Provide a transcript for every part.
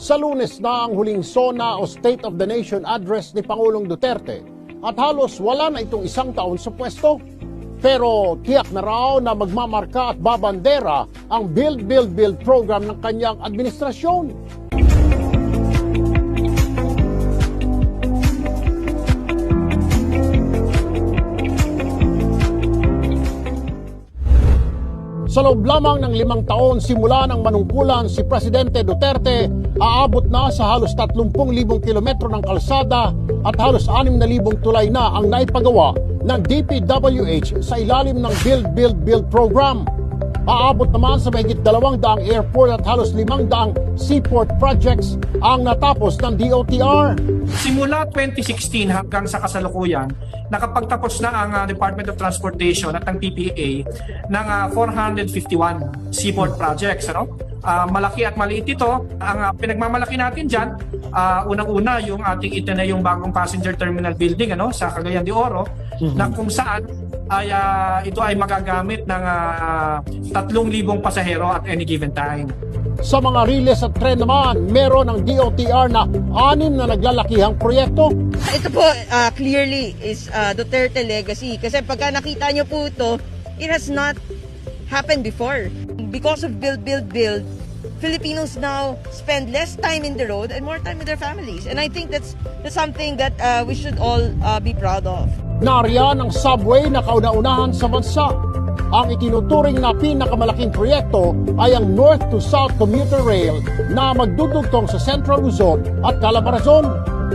Sa Lunes na ang huling SONA o State of the Nation address ni Pangulong Duterte at halos wala na itong isang taon sa pwesto. Pero tiyak na raw na magmamarka at babandera ang Build, Build, Build program ng kanyang administrasyon. Sa loob lamang ng 5 taon simula ng manungkulan si Presidente Duterte, aabot na sa halos 30,000 kilometro ng kalsada at halos 6,000 tulay na ang naipagawa ng DPWH sa ilalim ng Build, Build, Build program. Aabot naman sa mahigit 200 airport at halos 500 seaport projects ang natapos ng DOTR. Simula 2016 hanggang sa kasalukuyan, nakapagtapos na ang Department of Transportation at ang PPA ng 451 seaport projects. Malaki at maliit ito. Ang pinagmamalaki natin dyan, unang-una yung ating itinayong bagong passenger terminal building sa Cagayan de Oro, na kung saan ito ay magagamit ng 3,000 pasahero at any given time. Sa mga riles at tren naman, meron ng DOTR na 6 na naglalakihang proyekto. Ito po clearly is Duterte legacy kasi pagka nakita nyo po ito, it has not happened before. Because of Build, Build, Build, Filipinos now spend less time in the road and more time with their families. And I think that's something that we should all be proud of. Nariyan ang subway na kauna-unahan sa bansa. Ang itinuturing na pinakamalaking proyekto ay ang North to South Commuter Rail na magdudugtong sa Central Luzon at Calabarzon.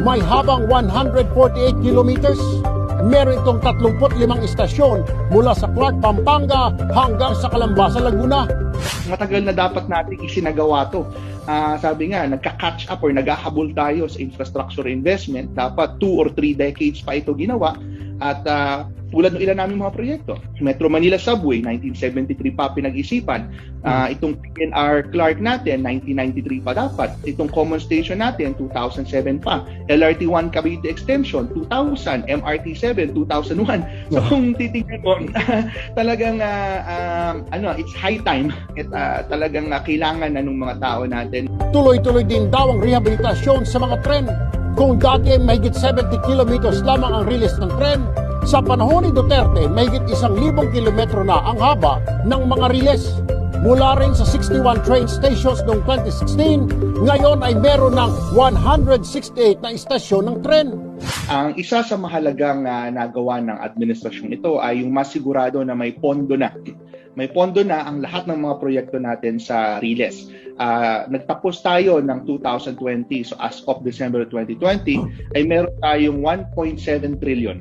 May habang 148 kilometers. Meron itong 35 istasyon mula sa Clark, Pampanga hanggang sa Calamba sa Laguna. Matagal na dapat natin isinagawa to. Sabi nga, nagka-catch up or naghahabol tayo sa infrastructure investment. Dapat 2 or 3 decades pa ito ginawa. At tulad ng ilan namin mga proyekto. Metro Manila Subway, 1973 pa pinag-isipan. Itong PNR Clark natin, 1993 pa dapat. Itong Common Station natin, 2007 pa. LRT1 Cavite Extension, 2000. MRT7, 2001. So kung titingnan mo, talagang it's high time at talagang kailangan na ng mga tao natin. Tuloy-tuloy din daw ang rehabilitasyon sa mga tren. Kung dati ay mahigit 70 kilometers lamang ang riles ng tren, sa panahon ni Duterte, mahigit 1,000 kilometro na ang haba ng mga riles. Mula rin sa 61 train stations noong 2016, ngayon ay meron ng 168 na istasyon ng tren. Ang isa sa mahalagang nagawa ng administrasyon ito ay yung masigurado na may pondo na. May pondo na ang lahat ng mga proyekto natin sa riles. Nagtapos tayo ng 2020, so as of December 2020, ay meron tayong 1.7 trillion.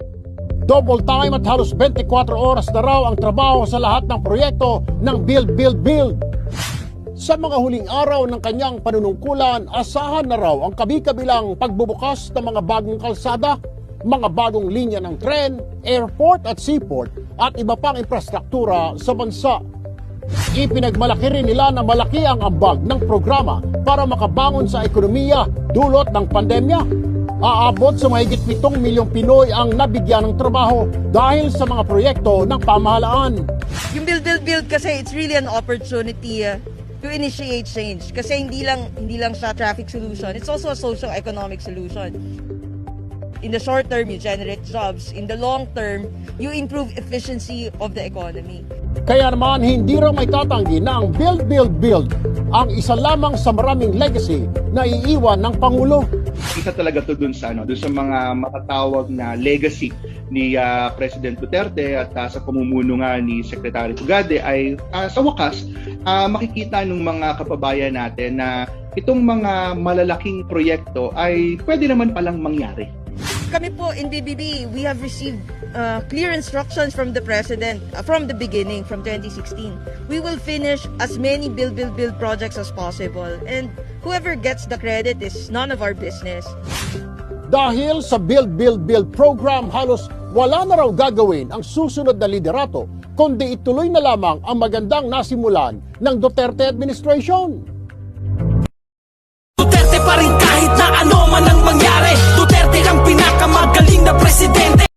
Double time at halos 24 oras na raw ang trabaho sa lahat ng proyekto ng Build, Build, Build. Sa mga huling araw ng kanyang panunungkulan, asahan na raw ang kabi-kabilang pagbubukas ng mga bagong kalsada, mga bagong linya ng tren, airport at seaport at iba pang infrastruktura sa bansa. Ipinagmalaki rin nila na malaki ang ambag ng programa para makabangon sa ekonomiya dulot ng pandemya. Aabot sa mahigit 7 milyong Pinoy ang nabigyan ng trabaho dahil sa mga proyekto ng pamahalaan. Yung Build, Build, Build kasi it's really an opportunity to initiate change kasi hindi lang siya traffic solution, it's also a socio-economic solution. In the short term, you generate jobs. In the long term, you improve efficiency of the economy. Kaya naman, hindi raw may tatanggi na ang Build, Build, Build ang isa lamang sa maraming legacy na iiwan ng Pangulo. Isa talaga to dun sa mga matatawag na legacy ni President Duterte at sa pamumuno nga ni Secretary Pugade ay sa wakas makikita ng mga kababayan natin na itong mga malalaking proyekto ay pwede naman palang mangyari. Kami po in BBB, we have received clear instructions from the President from the beginning, from 2016. We will finish as many Build, Build, Build projects as possible. And whoever gets the credit is none of our business. Dahil sa Build, Build, Build program, halos wala na raw gagawin ang susunod na liderato, kundi ituloy na lamang ang magandang nasimulan ng Duterte administration. Duterte pa rin kahit na ano man ang mangyari. Duterte ang pinakamagaling na presidente.